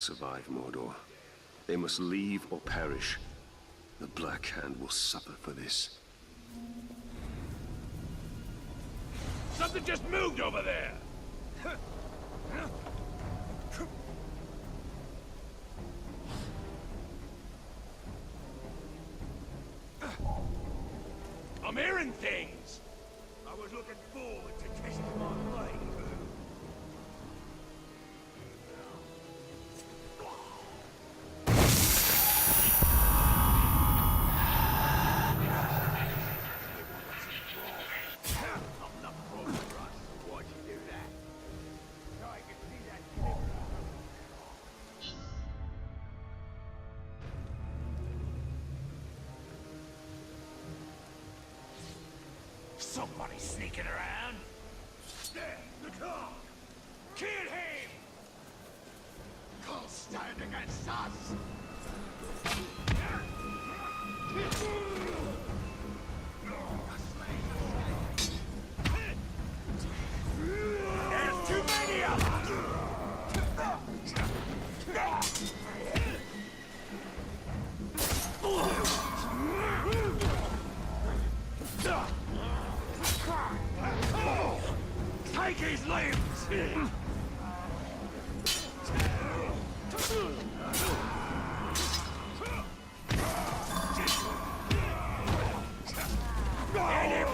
survive Mordor. They must leave or perish. The Black Hand will suffer for this. Something just moved over there! I'm hearing things! I was looking forward to testing my blade. Somebody sneaking around? There, the car! Kill him! Can't stand against us! There's too many of us! Take his limbs! Hit him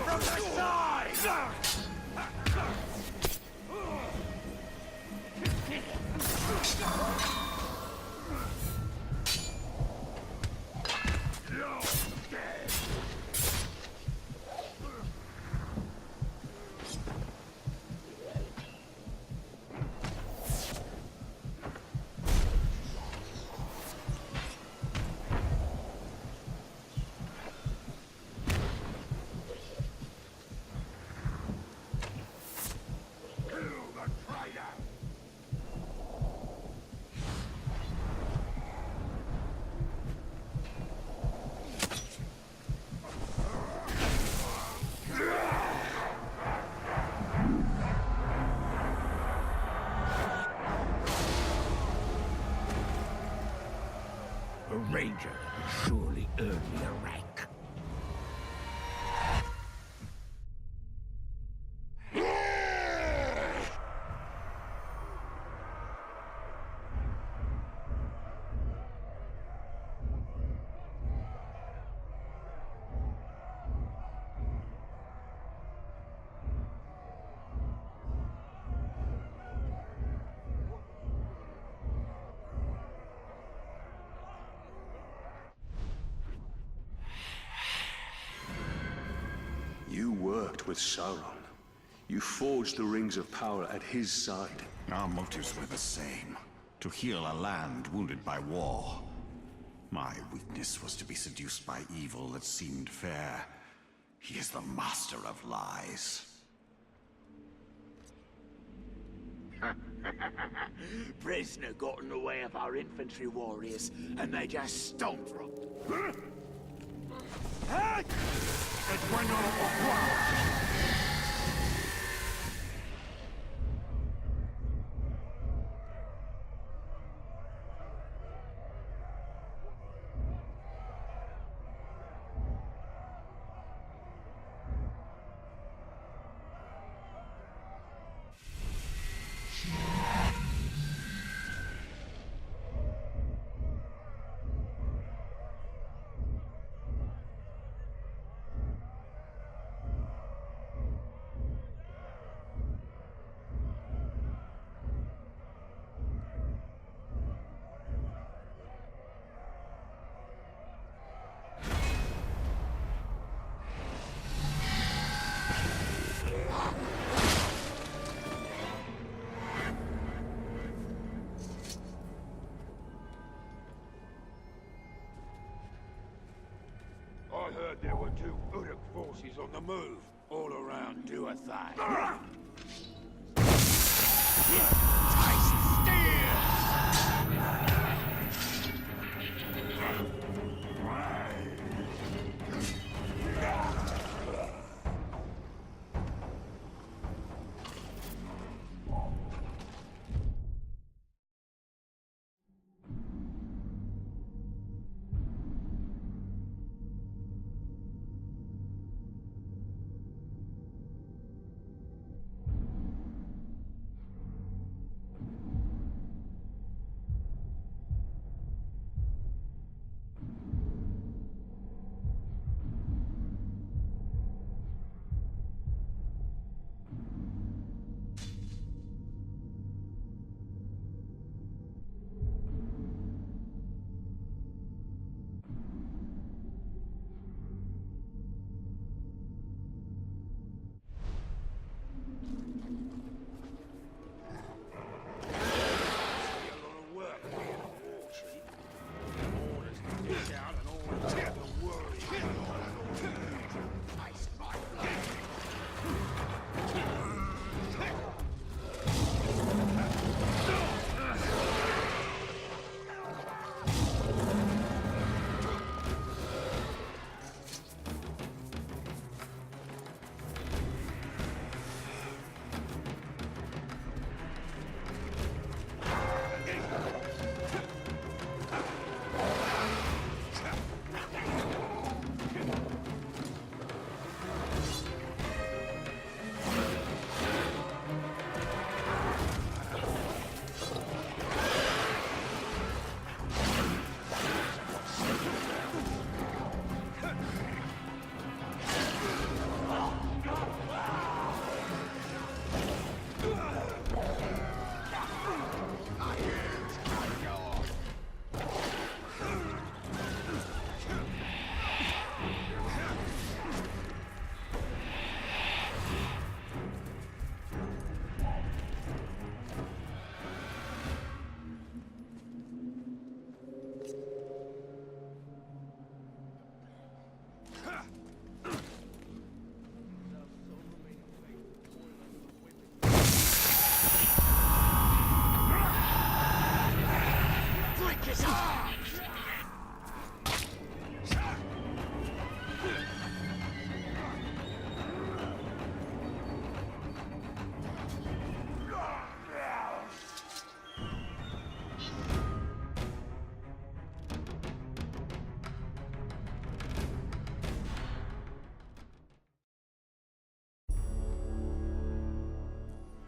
from the side! A ranger will surely earn me a rank. You worked with Sauron. You forged the rings of power at his side. Our motives were the same. To heal a land wounded by war. My weakness was to be seduced by evil that seemed fair. He is the master of lies. Prisoner got in the way of our infantry warriors, and they just stomped from. I heard there were 2 Uruk forces on the move, all around Duathan. Taste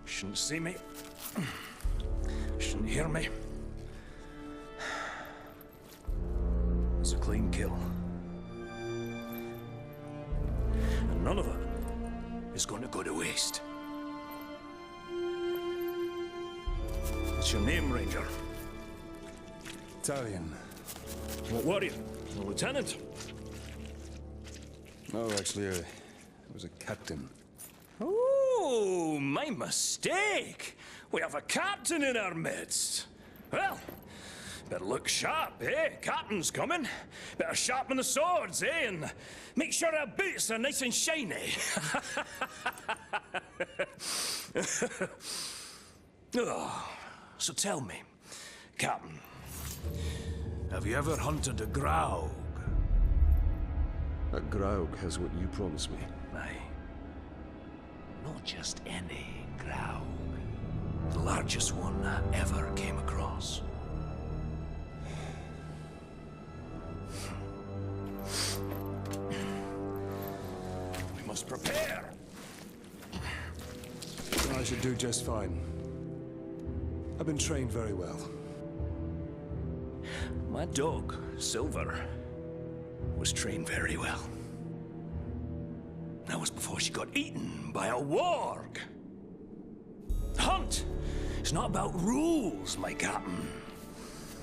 Shouldn't see me. Shouldn't hear me. It's a clean kill. And none of it is going to go to waste. What's your name, Ranger? Italian. What warrior? A lieutenant? No, actually, I was a captain. Oh, my mistake. We have a captain in our midst. Well, better look sharp, eh? Captain's coming. Better sharpen the swords, eh? And make sure our boots are nice and shiny. Oh, so tell me, Captain, have you ever hunted a Graug? A Graug has what you promised me. Aye. Not just any Graug. The largest one I ever came across. We must prepare! I should do just fine. I've been trained very well. My dog, Silver, was trained very well. That was before she got eaten by a warg. Hunt! It's not about rules, my captain.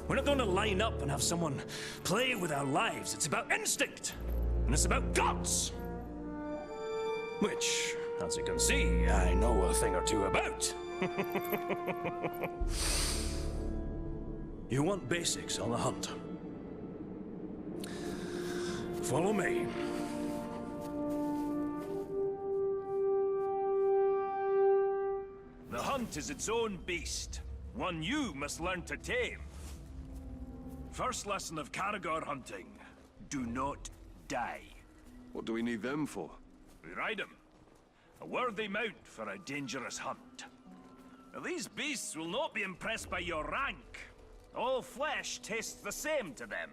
We're not going to line up and have someone play with our lives. It's about instinct. And it's about guts. Which, as you can see, I know a thing or two about. You want basics on the hunt? Follow me. The hunt is its own beast, one you must learn to tame. First lesson of Caragor hunting, do not die. What do we need them for? We ride them. A worthy mount for a dangerous hunt. Now, these beasts will not be impressed by your rank. All flesh tastes the same to them.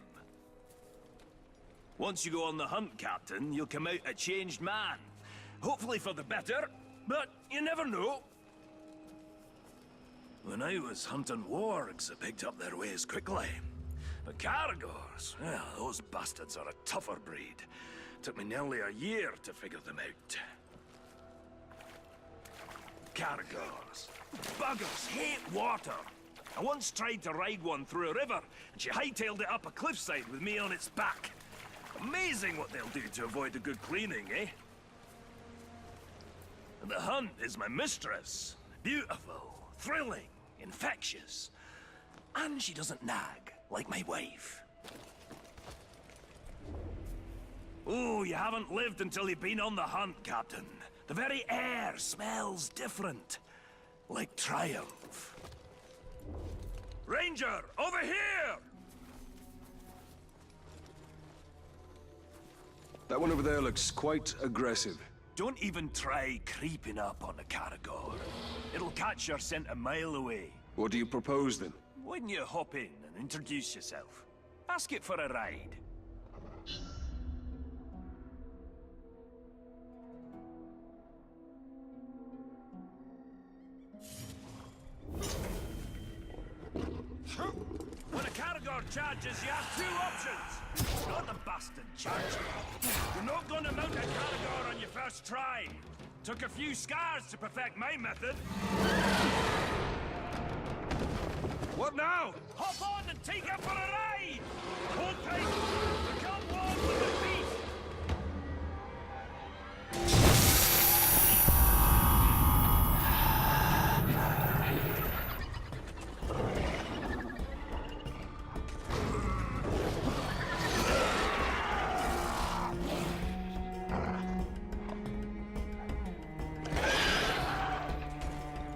Once you go on the hunt, Captain, you'll come out a changed man. Hopefully for the better, but you never know. When I was hunting wargs, I picked up their ways quickly. But Caragors, well, those bastards are a tougher breed. Took me nearly a year to figure them out. Caragors. Buggers hate water. I once tried to ride one through a river, and she hightailed it up a cliffside with me on its back. Amazing what they'll do to avoid a good cleaning, eh? And the hunt is my mistress. Beautiful, thrilling, infectious. And she doesn't nag, like my wife. Oh, you haven't lived until you've been on the hunt, Captain. The very air smells different. Like triumph. Ranger, over here! That one over there looks quite aggressive. Don't even try creeping up on the Caragor. It'll catch your scent a mile away. What do you propose, then? Why don't you hop in and introduce yourself? Ask it for a ride. When a Caragor charges, you have two options. Not the bastard charger. You're not gonna mount a Caragor on your first try. Took a few scars to perfect my method. What now? Hop on and take it for a ride! Hold tight! Become one with the beast!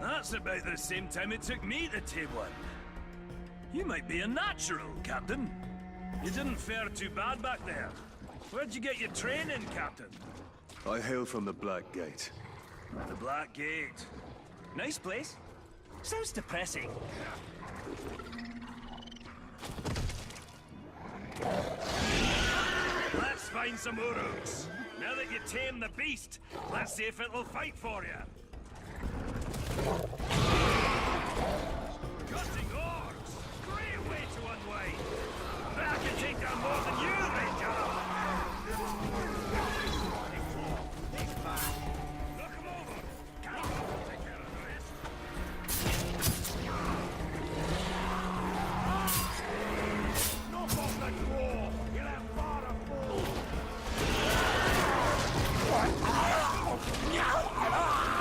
That's about the same time it took me to tame one. You might be a natural, Captain. You didn't fare too bad back there. Where'd you get your training, Captain? I hail from the Black Gate. The Black Gate. Nice place. Sounds depressing. Let's find some Uruks. Now that you tame the beast, let's see if it'll fight for you. Cutting orcs! Great way to unwind! But I can take down more than you, Ranger! Knock him over! Can't take care of the rest. Knock off that wall! You'll have far to fall!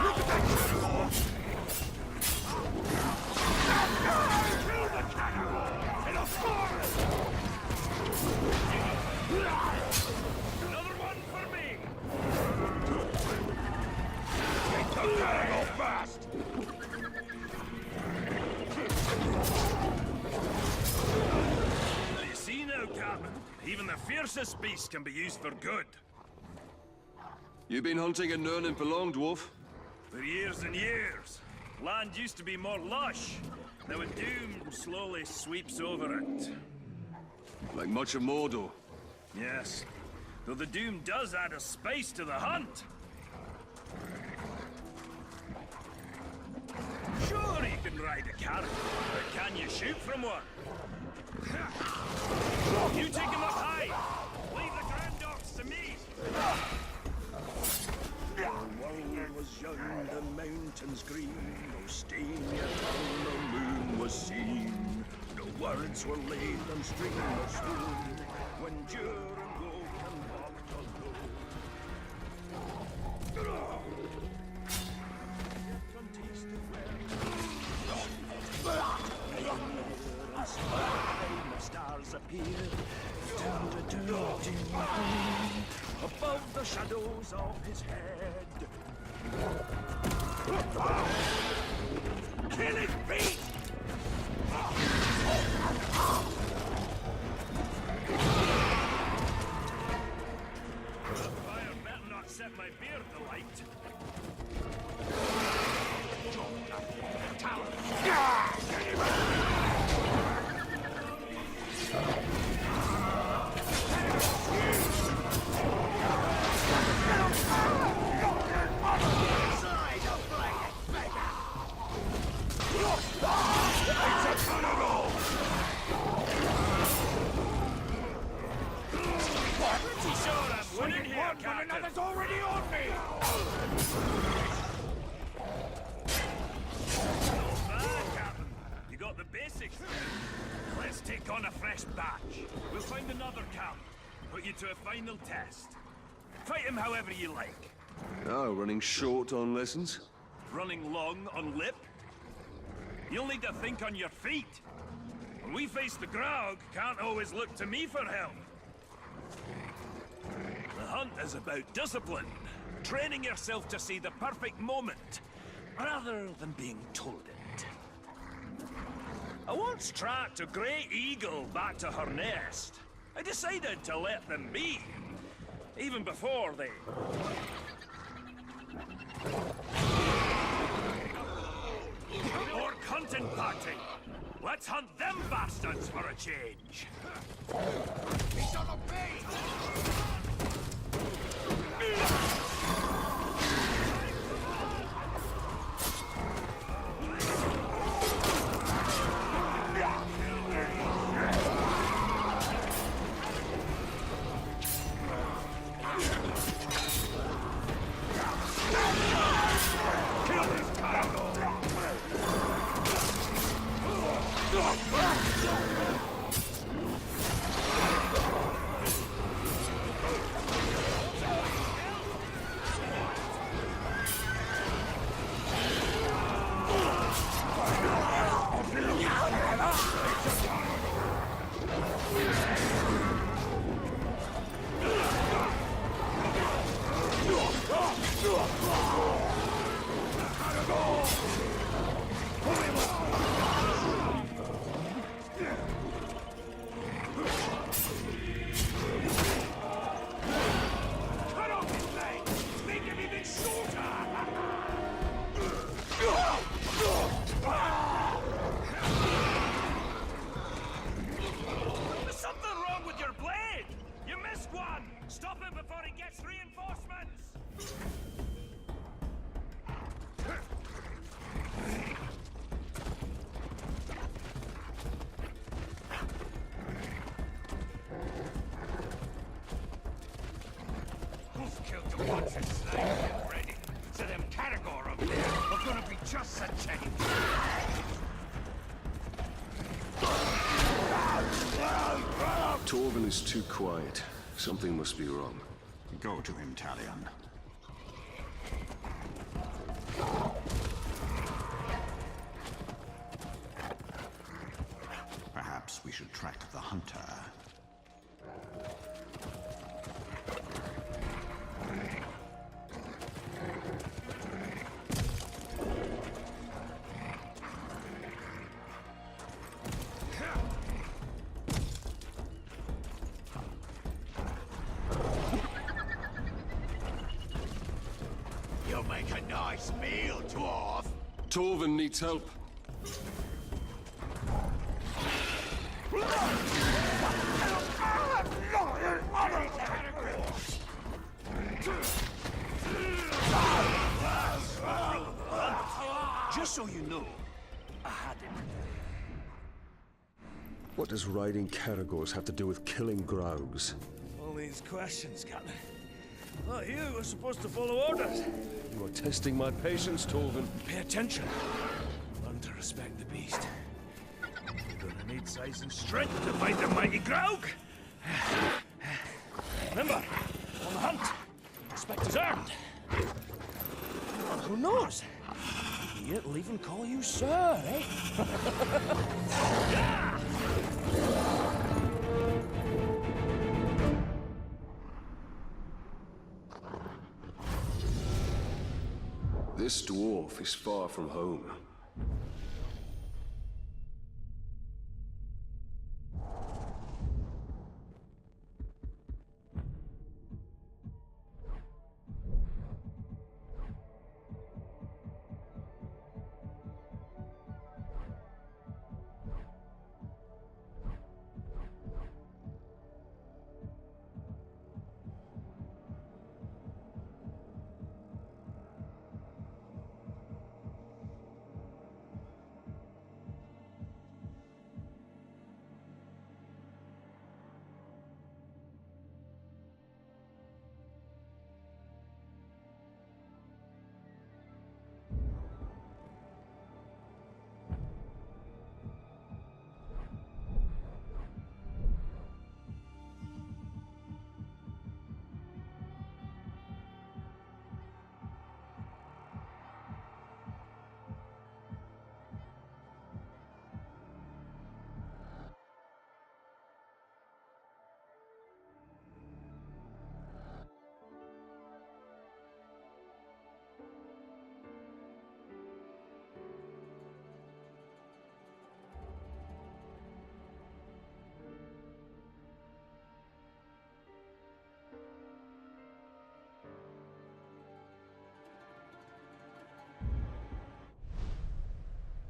Look at that cannibal! Kill the cannibal! In a forest! Another one for me! Take the cannibal fast! You see now, Captain, even the fiercest beast can be used for good. You been hunting in Nurnen for long, dwarf? For years and years. Land used to be more lush. Now a doom slowly sweeps over it. Like much of Mordor. Yes, though the doom does add a spice to the hunt. Sure, you can ride a carrot, but can you shoot from one? You take him up high. Leave the grand dogs to me. The world was young, the mountains green, no stain yet on the moon was seen. No words were laid on string or stone, when Jur and Woken walked alone. From taste of and sky, the stars appear, above the shadows of his head. Kill his beast! Fire better not set my beard alight. Another's already on me! Not bad, Captain. You got the basics. Let's take on a fresh batch. We'll find another camp. Put you to a final test. Fight him however you like. Oh, running short on lessons? Running long on lip. You'll need to think on your feet. When we face the Graug, can't always look to me for help. The hunt is about discipline. Training yourself to see the perfect moment, rather than being told it. I once tracked a grey eagle back to her nest. I decided to let them be, even before they... Orc hunting party! Let's hunt them bastards for a change! He's on a bait! Once it's slaves get ready, so them Caragor up there are gonna be just a change. Torvin is too quiet. Something must be wrong. Go to him, Talion. Perhaps we should track the hunter. You'll make a nice meal, dwarf. Torvin needs help. Just so you know, I had him. What does riding Caragors have to do with killing Graugs? All these questions, Captain. Not you were supposed to follow orders. You are testing my patience, Torvin. Pay attention. Learn to respect the beast. You're gonna need size and strength to fight the mighty Graug. Remember, on the hunt, respect is earned. And who knows? He'll even call you sir, eh? Yeah! This dwarf is far from home.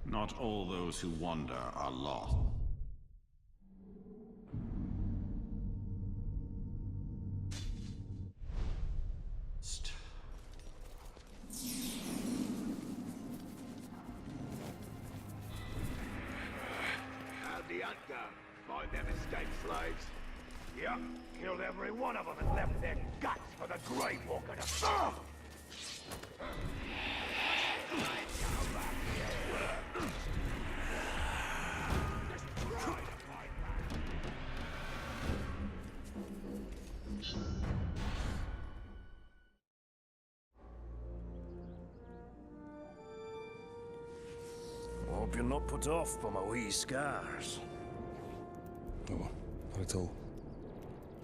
Not all those who wander are lost. How'd the hunt go? Find them escaped slaves? Yep, killed every one of them and left their guts for the Grey Walker to serve! Hope you're not put off by my wee scars. Oh, not at all.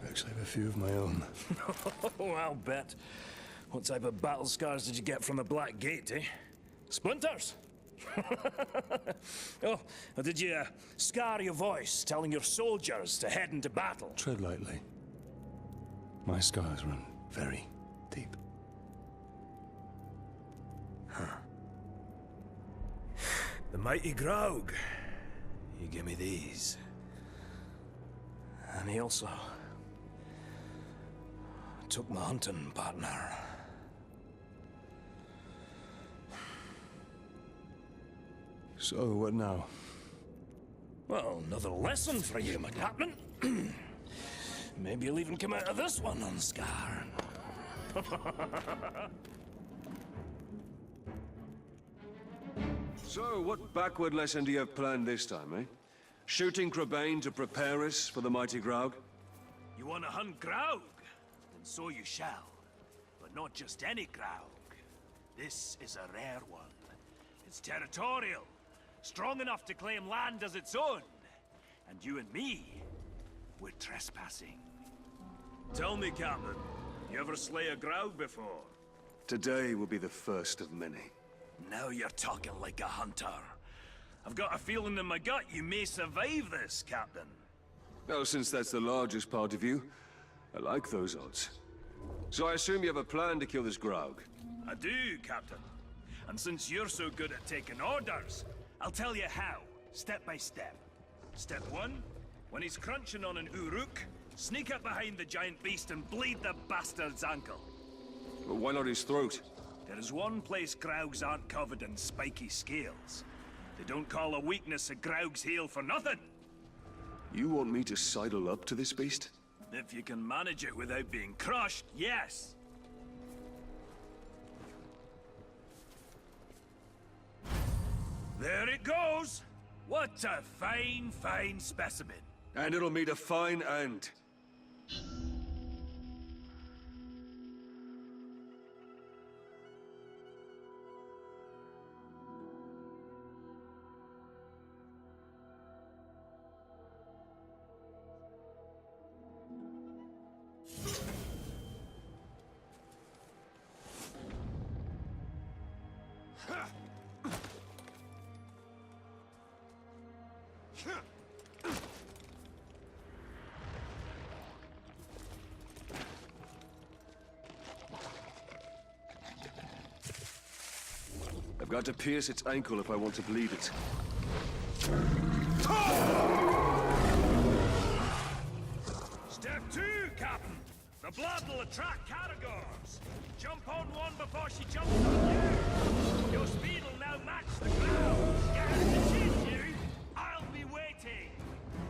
I actually have a few of my own. Oh, I'll bet. What type of battle scars did you get from the Black Gate, eh? Splinters? Oh, or did you scar your voice telling your soldiers to head into battle? Tread lightly. My scars run very deep. The mighty Graug. He gave me these. And he also took my hunting partner. So, what now? Well, another lesson for you, my captain. Maybe you'll even come out of this one unscarred. So, what backward lesson do you have planned this time, eh? Shooting Crebain to prepare us for the mighty Graug? You want to hunt Graug? Then so you shall. But not just any Graug. This is a rare one. It's territorial. Strong enough to claim land as its own. And you and me, we're trespassing. Tell me, Captain, you ever slay a Graug before? Today will be the first of many. Now you're talking like a hunter. I've got a feeling in my gut you may survive this, Captain. Well, since that's the largest part of you, I like those odds. So I assume you have a plan to kill this Graug? I do, Captain. And since you're so good at taking orders, I'll tell you how, step by step. Step 1, when he's crunching on an Uruk, sneak up behind the giant beast and bleed the bastard's ankle. But why not his throat? There is one place Graugs aren't covered in spiky scales. They don't call a weakness a Graug's heel for nothing. You want me to sidle up to this beast? If you can manage it without being crushed, yes. There it goes! What a fine, fine specimen. And it'll meet a fine end. I've got to pierce its ankle if I want to bleed it. Step 2, Captain. The blood will attract Caragors. Jump on one before she jumps on you. Your speed will now match the ground. Get her to chase you. I'll be waiting.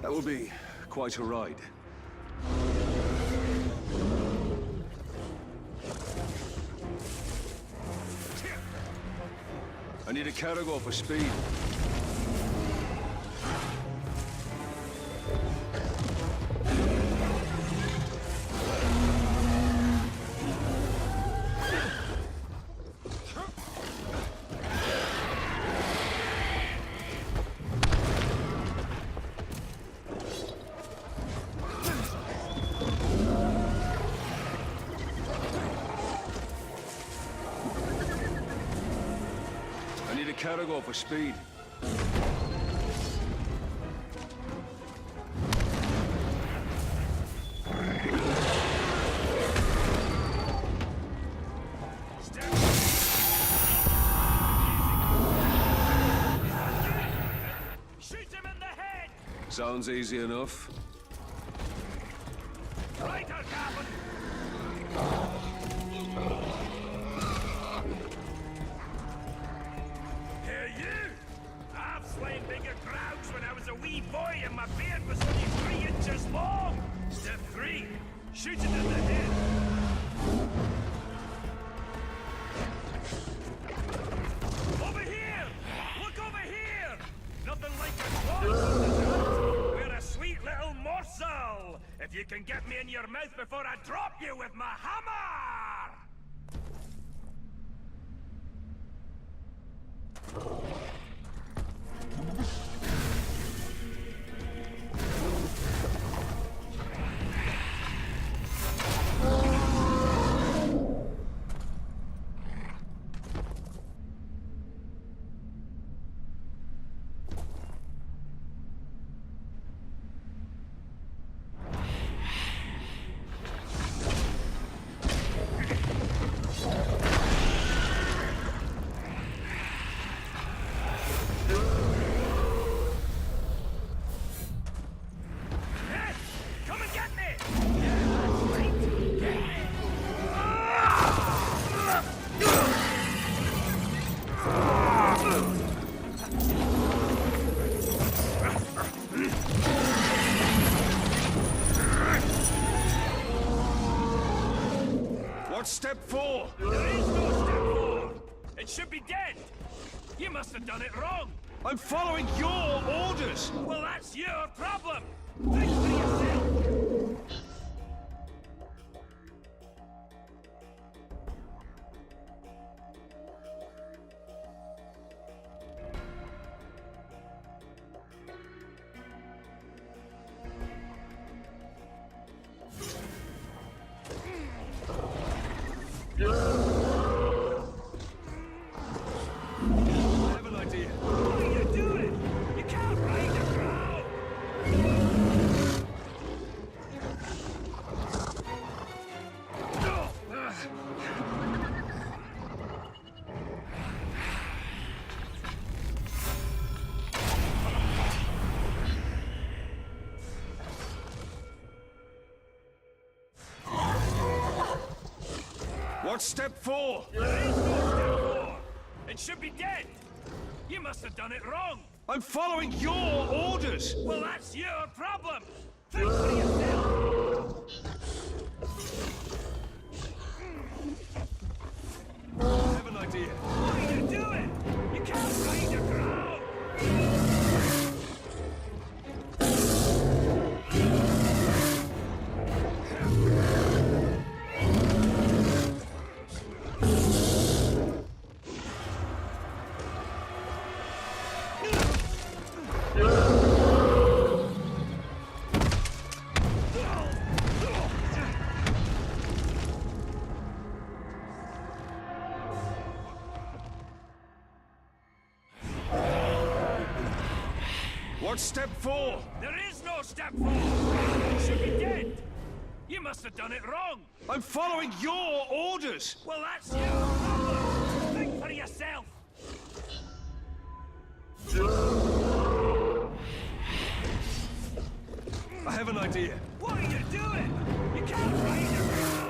That will be quite a ride. I need a Caragor for speed. Caragor for speed. Shoot him in the head! Sounds easy enough. Right, Captain! Slain bigger Graugs when I was a wee boy and my beard was only 3 inches long! Step 3, shoot it in the head! Over here! Look over here! Nothing like a dwarf! We're a sweet little morsel! If you can get me in your mouth before I drop you with my hammer! What's step 4? There is no step 4. It should be dead. You must have done it wrong. I'm following your orders! Well, that's your problem. Think for yourself. I have an idea. What are you doing? You can't ride the crowd. What's step 4? There is no step 4. It should be dead. You must have done it wrong. I'm following your orders! Well, that's your problem. Think for yourself. I have an idea. What are you doing? You can't ride the crowd. What's step 4? There is no step 4. It should be dead. You must have done it wrong. I'm following your orders! Well, that's your problem. Think for yourself. I have an idea. What are you doing? You can't ride the crowd.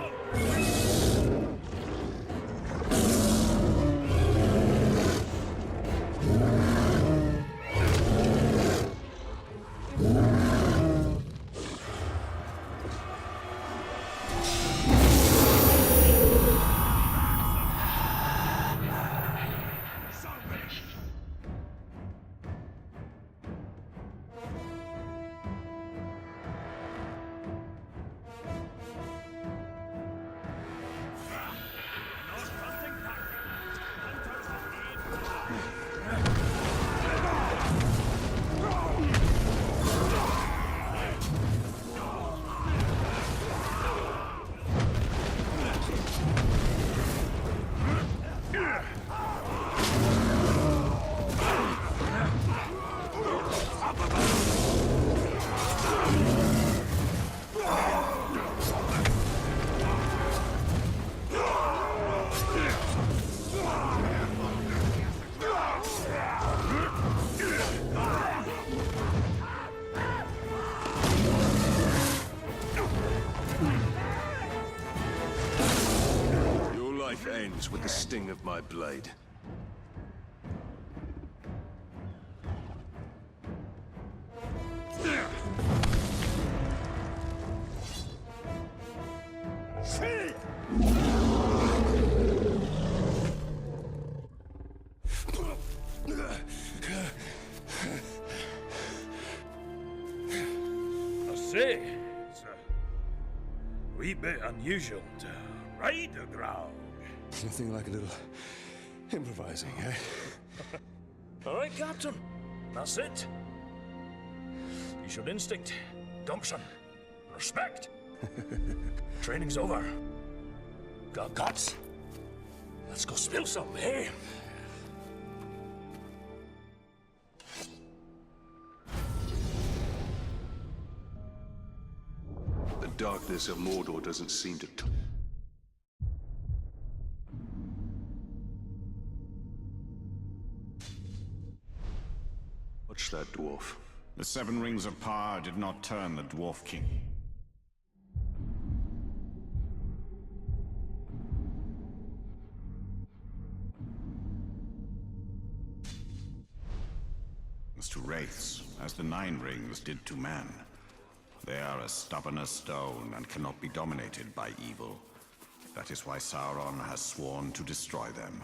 Ends with the sting of my blade. I say, it's a wee bit unusual to ride the ground. Nothing like a little improvising, eh? All right, Captain. That's it. You showed instinct, gumption, respect. Training's over. Got guts. Let's go spill some, eh? The darkness of Mordor doesn't seem to... Watch that dwarf. The 7 rings of power did not turn the Dwarf King. As to wraiths, as the 9 rings did to man, they are as stubborn as stone and cannot be dominated by evil. That is why Sauron has sworn to destroy them.